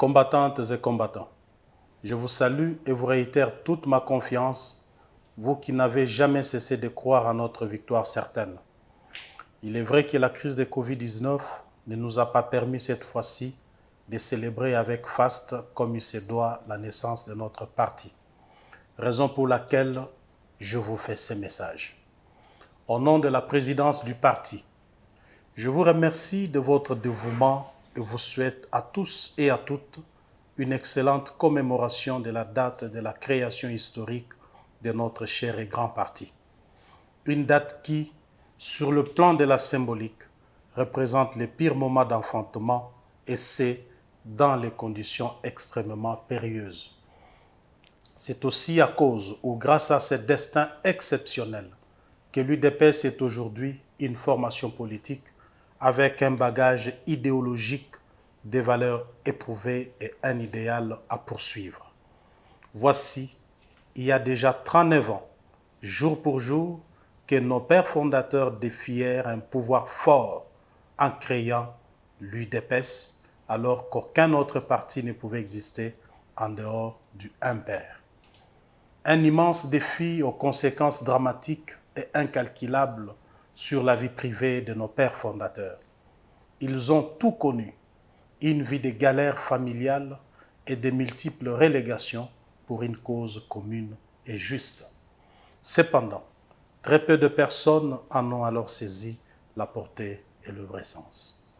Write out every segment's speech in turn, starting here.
Combattantes et combattants, je vous salue et vous réitère toute ma confiance, vous qui n'avez jamais cessé de croire à notre victoire certaine. Il est vrai que la crise de Covid-19 ne nous a pas permis cette fois-ci de célébrer avec faste comme il se doit la naissance de notre parti, raison pour laquelle je vous fais ce message. Au nom de la présidence du parti, je vous remercie de votre dévouement et vous souhaite à tous et à toutes une excellente commémoration de la date de la création historique de notre cher et grand parti. Une date qui, sur le plan de la symbolique, représente les pires moments d'enfantement et c'est dans les conditions extrêmement périlleuses. C'est aussi à cause ou grâce à ce destin exceptionnel que l'UDPS est aujourd'hui une formation politique avec un bagage idéologique, des valeurs éprouvées et un idéal à poursuivre. Voici, il y a déjà 39 ans, jour pour jour, que nos pères fondateurs défièrent un pouvoir fort en créant l'UDPS, alors qu'aucun autre parti ne pouvait exister en dehors du un père. Un immense défi aux conséquences dramatiques et incalculables sur la vie privée de nos pères fondateurs. Ils ont tout connu, une vie de galères familiales et de multiples relégations pour une cause commune et juste. Cependant, très peu de personnes en ont alors saisi la portée et le vrai sens.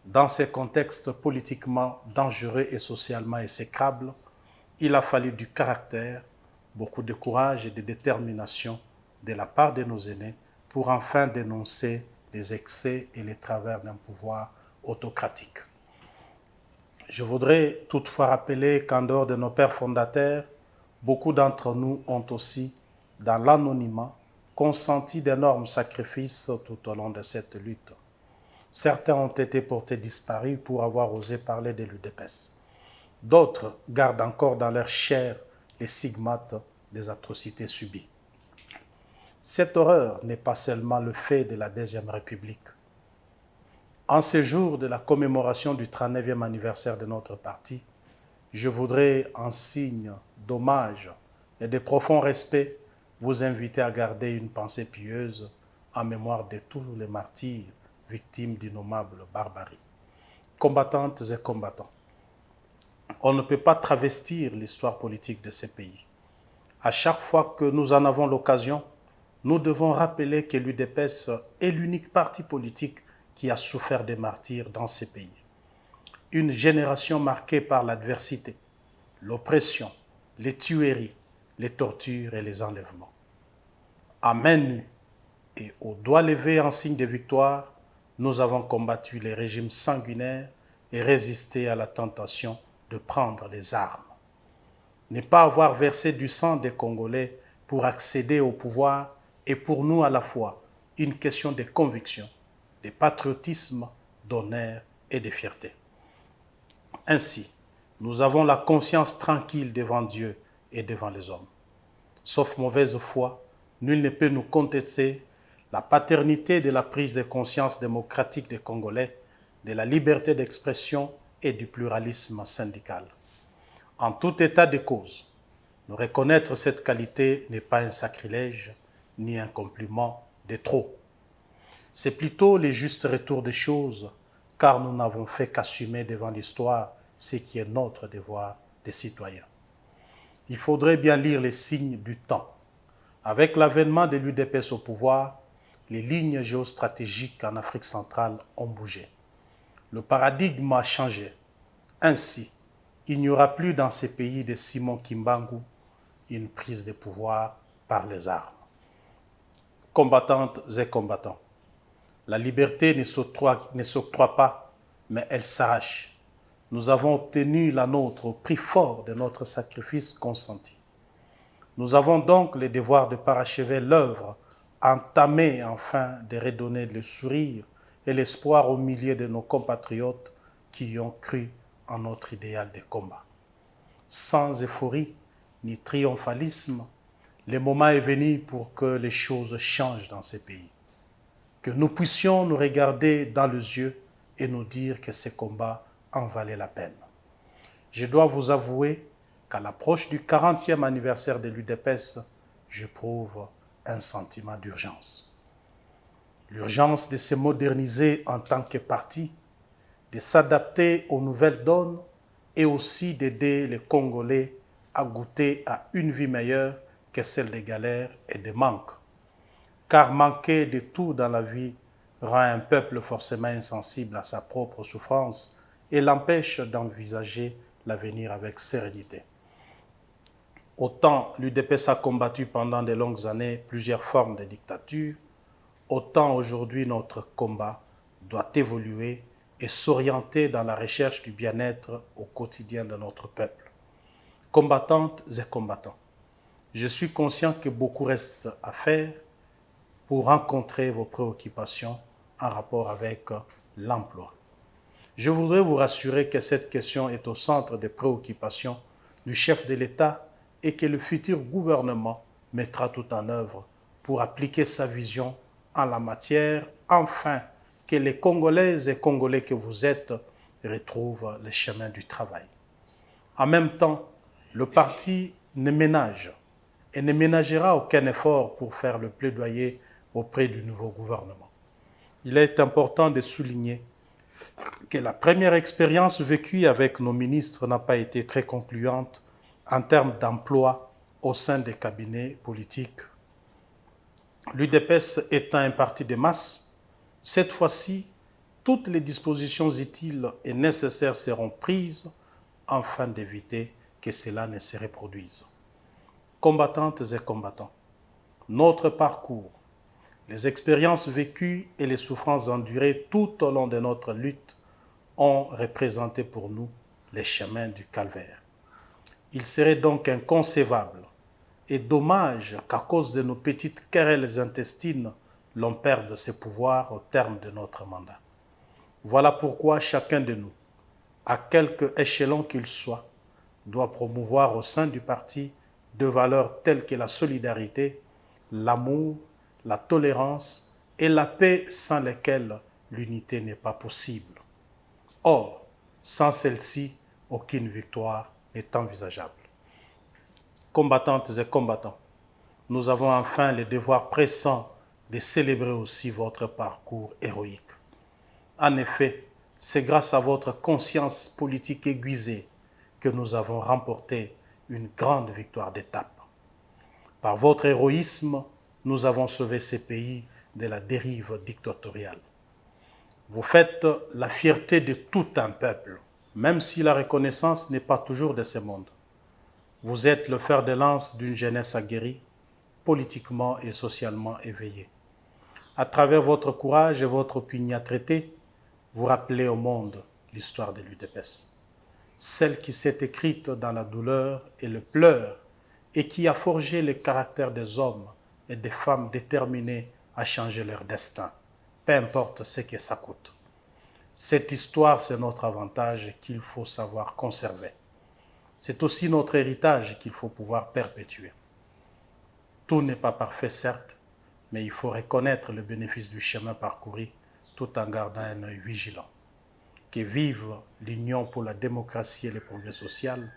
Dans ces contextes politiquement dangereux et socialement exécrables, il a fallu du caractère, beaucoup de courage et de détermination de la part de nos aînés pour enfin dénoncer les excès et les travers d'un pouvoir autocratique. Je voudrais toutefois rappeler qu'en dehors de nos pères fondateurs, beaucoup d'entre nous ont aussi, dans l'anonymat, consenti d'énormes sacrifices tout au long de cette lutte. Certains ont été portés disparus pour avoir osé parler de l'UDPS. D'autres gardent encore dans leur chair les stigmates des atrocités subies. Cette horreur n'est pas seulement le fait de la Deuxième République. En ce jour de la commémoration du 39e anniversaire de notre parti, je voudrais, en signe d'hommage et de profond respect, vous inviter à garder une pensée pieuse en mémoire de tous les martyrs victimes d'innommables barbaries. Combattantes et combattants, on ne peut pas travestir l'histoire politique de ces pays. À chaque fois que nous en avons l'occasion, nous devons rappeler que l'UDPS est l'unique parti politique qui a souffert des martyrs dans ces pays. Une génération marquée par l'adversité, l'oppression, les tueries, les tortures et les enlèvements. À main nue et au doigt levé en signe de victoire, nous avons combattu les régimes sanguinaires et résisté à la tentation de prendre les armes. Ne pas avoir versé du sang des Congolais pour accéder au pouvoir est pour nous à la fois une question de conviction, de patriotisme, d'honneur et de fierté. Ainsi, nous avons la conscience tranquille devant Dieu et devant les hommes. Sauf mauvaise foi, nul ne peut nous contester la paternité de la prise de conscience démocratique des Congolais, de la liberté d'expression et du pluralisme syndical. En tout état de cause, nous reconnaître cette qualité n'est pas un sacrilège ni un compliment de trop. C'est plutôt le juste retour des choses, car nous n'avons fait qu'assumer devant l'histoire ce qui est notre devoir de citoyens. Il faudrait bien lire les signes du temps. Avec l'avènement de l'UDPS au pouvoir, les lignes géostratégiques en Afrique centrale ont bougé. Le paradigme a changé. Ainsi, il n'y aura plus dans ces pays de Simon Kimbangu une prise de pouvoir par les armes. Combattantes et combattants, la liberté ne s'octroie pas, mais elle s'arrache. Nous avons obtenu la nôtre au prix fort de notre sacrifice consenti. Nous avons donc le devoir de parachever l'œuvre, entamer enfin de redonner le sourire et l'espoir aux milliers de nos compatriotes qui ont cru en notre idéal de combat. Sans euphorie ni triomphalisme, le moment est venu pour que les choses changent dans ces pays. Que nous puissions nous regarder dans les yeux et nous dire que ce combat en valait la peine. je dois vous avouer qu'à l'approche du 40e anniversaire de l'UDPS, j'éprouve un sentiment d'urgence. L'urgence de se moderniser en tant que parti, de s'adapter aux nouvelles donnes et aussi d'aider les Congolais à goûter à une vie meilleure que celle des galères et des manques. Car manquer de tout dans la vie rend un peuple forcément insensible à sa propre souffrance et l'empêche d'envisager l'avenir avec sérénité. Autant l'UDPS a combattu pendant de longues années plusieurs formes de dictature, autant aujourd'hui notre combat doit évoluer et s'orienter dans la recherche du bien-être au quotidien de notre peuple. Combattantes et combattants, je suis conscient que beaucoup reste à faire pour rencontrer vos préoccupations en rapport avec l'emploi. Je voudrais vous rassurer que cette question est au centre des préoccupations du chef de l'État et que le futur gouvernement mettra tout en œuvre pour appliquer sa vision en la matière, afin que les Congolaises et Congolais que vous êtes retrouvent le chemin du travail. En même temps, le parti ne ménage et ne ménagera aucun effort pour faire le plaidoyer auprès du nouveau gouvernement. Il est important de souligner que la première expérience vécue avec nos ministres n'a pas été très concluante en termes d'emploi au sein des cabinets politiques. L'UDPS étant un parti de masse, cette fois-ci, toutes les dispositions utiles et nécessaires seront prises afin d'éviter que cela ne se reproduise. Combattantes et combattants, notre parcours, les expériences vécues et les souffrances endurées tout au long de notre lutte ont représenté pour nous les chemins du calvaire. Il serait donc inconcevable et dommage qu'à cause de nos petites querelles intestines, l'on perde ses pouvoirs au terme de notre mandat. Voilà pourquoi chacun de nous, à quelque échelon qu'il soit, doit promouvoir au sein du parti de valeurs telles que la solidarité, l'amour, la tolérance et la paix sans lesquelles l'unité n'est pas possible. Or, sans celle-ci, aucune victoire n'est envisageable. Combattantes et combattants, nous avons enfin le devoir pressant de célébrer aussi votre parcours héroïque. En effet, c'est grâce à votre conscience politique aiguisée que nous avons remporté une grande victoire d'étape. Par votre héroïsme, nous avons sauvé ce pays de la dérive dictatoriale. Vous faites la fierté de tout un peuple, même si la reconnaissance n'est pas toujours de ce monde. Vous êtes le fer de lance d'une jeunesse aguerrie, politiquement et socialement éveillée. À travers votre courage et votre opiniâtreté, vous rappelez au monde l'histoire de l'UDPS. Celle qui s'est écrite dans la douleur et le pleur et qui a forgé le caractère des hommes et des femmes déterminés à changer leur destin, peu importe ce que ça coûte. Cette histoire, c'est notre avantage qu'il faut savoir conserver. C'est aussi notre héritage qu'il faut pouvoir perpétuer. Tout n'est pas parfait, certes, mais il faut reconnaître le bénéfice du chemin parcouru tout en gardant un œil vigilant. Que vive l'Union pour la démocratie et le progrès social,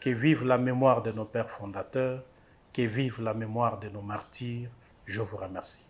que vive la mémoire de nos pères fondateurs, que vive la mémoire de nos martyrs. Je vous remercie.